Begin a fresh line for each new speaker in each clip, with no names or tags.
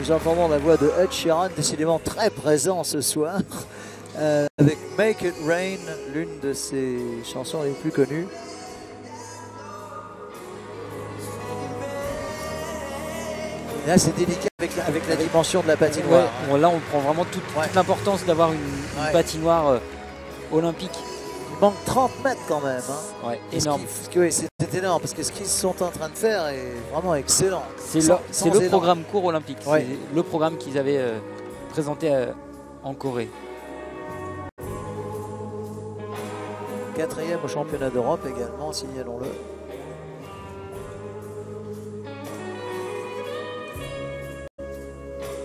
nous entendons la voix de Ed Sheeran, décidément très présent ce soir, avec Make It Rain, l'une de ses chansons les plus connues. Et là, c'est délicat avec la dimension de la patinoire.
Ouais, bon, là, on prend vraiment toute l'importance d'avoir une patinoire olympique.
Il manque 30 mètres quand même. Hein.
Ouais, énorme.
C'est énorme parce que ce qu'ils sont en train de faire est vraiment excellent.
C'est le programme court olympique. Ouais. C'est le programme qu'ils avaient présenté en Corée.
4e au championnat d'Europe également, signalons-le.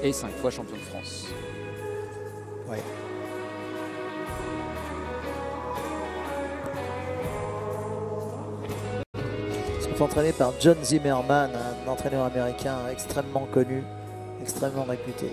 Et 5 fois champion de France.
Ouais. Ils sont entraînés par John Zimmerman, un entraîneur américain extrêmement connu, extrêmement réputé.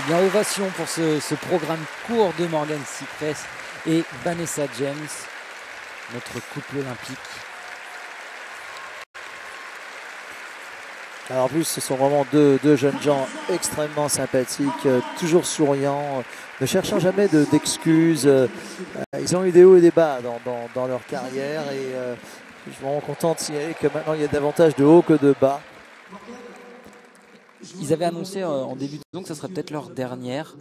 Eh bien, ovation pour ce programme court de Morgan Cypress et Vanessa James, notre couple olympique.
Alors en plus, ce sont vraiment deux jeunes gens extrêmement sympathiques, toujours souriants, ne cherchant jamais d'excuses. Ils ont eu des hauts et des bas dans leur carrière et je suis vraiment content de signaler que maintenant il y a davantage de hauts que de bas.
Ils avaient annoncé en début de saison que ça serait peut-être leur dernière.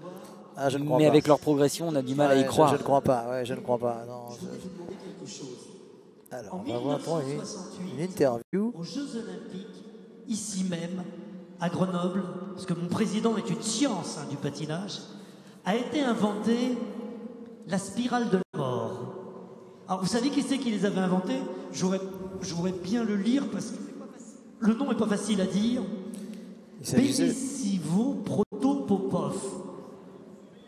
Ah, je ne crois
mais
pas.
Avec leur progression, on a du mal à y croire.
Je ne crois pas. Ouais, je ne crois pas. Non, Alors, on va voir une interview.
Aux Jeux Olympiques, ici même, à Grenoble, parce que mon président est une science du patinage, a été inventée la spirale de la mort. Alors, vous savez qui c'est qui les avait inventés? J'aurais bien le lire parce que le nom n'est pas facile à dire. Benisivo Protopopov.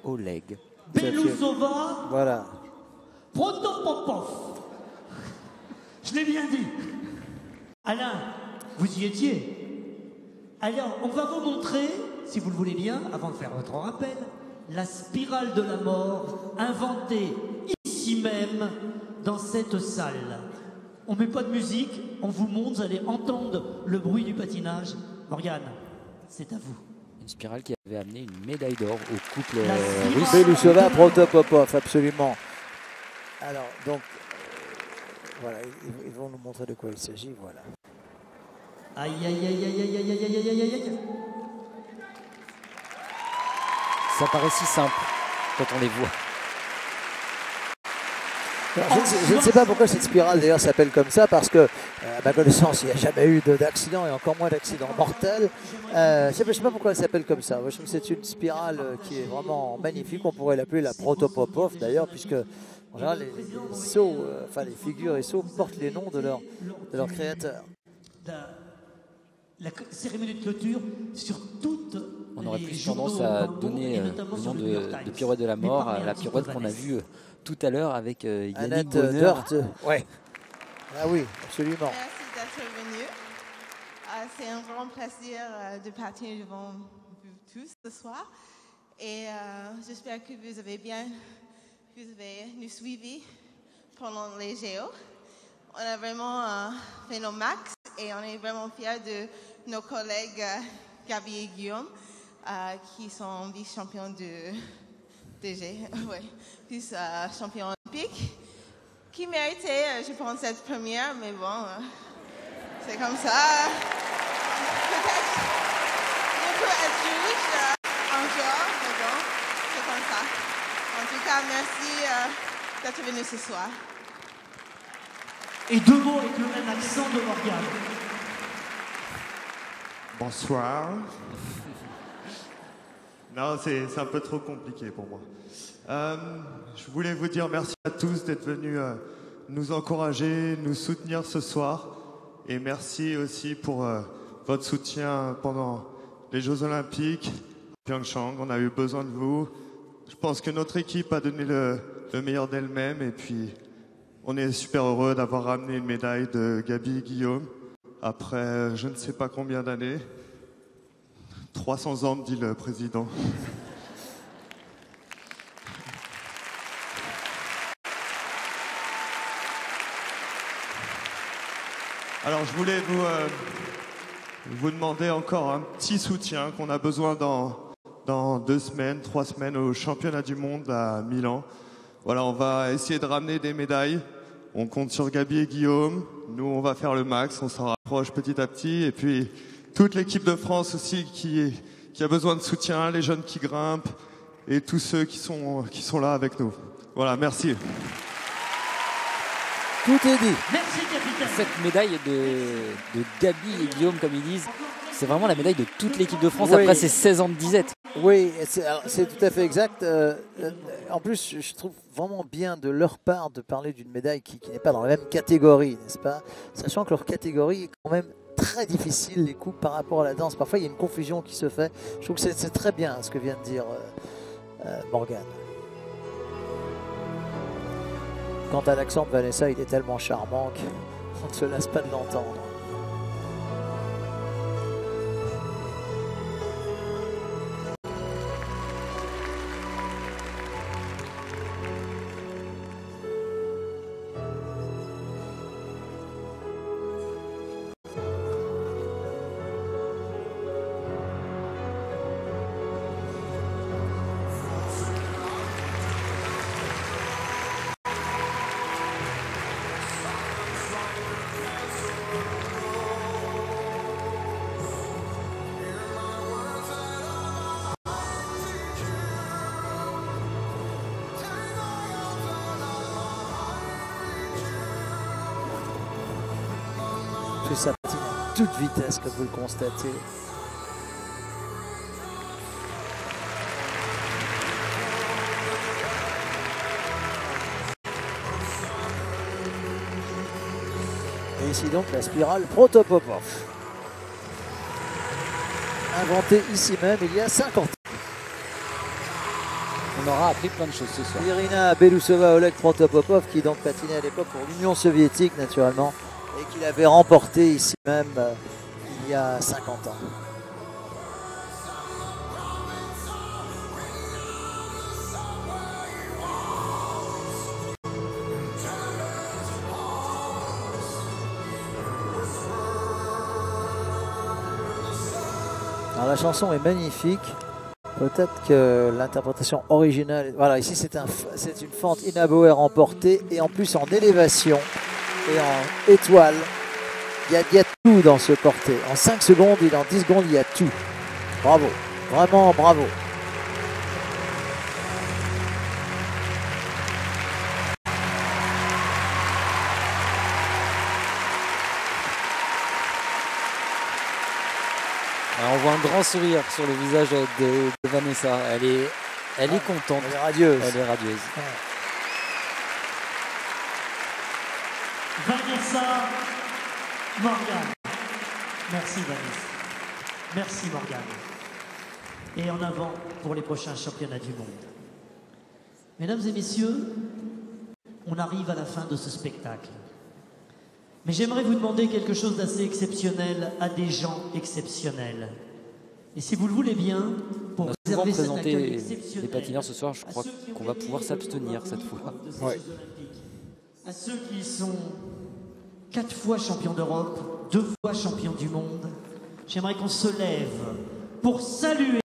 Oleg.
Belousova.
Voilà.
Protopopov. Je l'ai bien dit. Alain, vous y étiez. Alors, on va vous montrer, si vous le voulez bien, avant de faire votre rappel, la spirale de la mort inventée ici même dans cette salle. On met pas de musique, on vous montre, vous allez entendre le bruit du patinage. Morgane, c'est à vous.
Une spirale qui avait amené une médaille d'or au couple russe.
Belousova, Protopopov, absolument. Alors, donc, voilà, ils vont nous montrer de quoi il s'agit, voilà.
Aïe, aïe, aïe, aïe, aïe, aïe, aïe, aïe, aïe, aïe, aïe.
Ça paraît si simple quand on les voit.
Alors, je ne sais pas pourquoi cette spirale d'ailleurs s'appelle comme ça, parce que à ma connaissance il n'y a jamais eu d'accident et encore moins d'accident mortel. Je ne sais pas pourquoi elle s'appelle comme ça. Moi, je trouve que c'est une spirale qui est vraiment magnifique. On pourrait l'appeler la Protopopov d'ailleurs, puisque en général les sauts, les figures et sauts portent les noms de leur créateurs.
La cérémonie de clôture sur toute.
On aurait plus tendance à donner le nom de pirouette de la mort à la pirouette qu'on a vue tout à l'heure avec Yannick Bonner.
Ouais. Ah oui, absolument.
Merci d'être venu. C'est un grand plaisir de patiner devant vous tous ce soir. Et j'espère que vous avez nous suivis pendant les JO. On a vraiment fait nos max et on est vraiment fiers de nos collègues Gabi et Guillaume qui sont vice-champions de DG, plus champion olympique, qui méritait, je pense, cette première, mais bon, c'est comme ça. Peut-être on peut être juge un jour, mais bon, c'est comme ça. En tout cas, merci d'être venu ce soir.
Et deux mots avec le même accent de Morgane.
Bonsoir. Non, c'est un peu trop compliqué pour moi. Je voulais vous dire merci à tous d'être venus nous encourager, nous soutenir ce soir. Et merci aussi pour votre soutien pendant les Jeux Olympiques à Pyeongchang. On a eu besoin de vous. Je pense que notre équipe a donné le meilleur d'elle-même. Et puis, on est super heureux d'avoir ramené une médaille de Gabi et Guillaume après je ne sais pas combien d'années. 300 ans, dit le président. Alors, je voulais vous demander encore un petit soutien qu'on a besoin dans 2 semaines, 3 semaines au championnat du monde à Milan. Voilà, on va essayer de ramener des médailles. On compte sur Gabi et Guillaume. Nous, on va faire le max. On s'en rapproche petit à petit. Et puis, toute l'équipe de France aussi qui a besoin de soutien, les jeunes qui grimpent et tous ceux qui sont là avec nous. Voilà, merci.
Tout est dit.
Merci, capitaine.
Cette médaille de Gabi et Guillaume, comme ils disent, c'est vraiment la médaille de toute l'équipe de France
Oui.
après ces 16 ans de disette.
Oui, c'est tout à fait exact. En plus, je trouve vraiment bien de leur part de parler d'une médaille qui n'est pas dans la même catégorie, n'est-ce pas? Sachant que leur catégorie est quand même très difficile, les coups par rapport à la danse. Parfois, il y a une confusion qui se fait. Je trouve que c'est très bien ce que vient de dire Morgane. Quant à l'accent de Vanessa, il est tellement charmant qu'on ne se lasse pas de l'entendre. Ça patine à toute vitesse, comme vous le constatez. Et ici donc la spirale Protopopov, inventée ici même il y a 50 ans.
On aura appris plein de choses ce soir.
Irina Belousova, Oleg Protopopov, qui donc patinait à l'époque pour l'Union soviétique naturellement, et qu'il avait remporté ici même il y a 50 ans. Alors la chanson est magnifique. Peut-être que l'interprétation originale... Voilà, ici c'est une fente Inaboe remportée et en plus en élévation et en étoile. Il y a tout dans ce porté. En 5 secondes et en 10 secondes, il y a tout. Bravo, vraiment bravo.
Alors, on voit un grand sourire sur le visage de Vanessa. Elle est contente.
Elle est radieuse.
Elle est radieuse.
Ouais.
Vanessa Morgane. Merci Vanessa. Merci Morgane. Et en avant pour les prochains championnats du monde. Mesdames et messieurs, on arrive à la fin de ce spectacle. Mais j'aimerais vous demander quelque chose d'assez exceptionnel à des gens exceptionnels. Et si vous le voulez bien, pour
On a souvent
réserver cet accueil
présenté
exceptionnel
les patineurs ce soir, je
à
crois
ceux qui ont
qu'on va
gagné
pouvoir
le
s'abstenir
droit
cette fois.
de ces
Ouais.
Jeux Olympiques, à ceux qui sont 4 fois champions d'Europe, 2 fois champions du monde, j'aimerais qu'on se lève pour saluer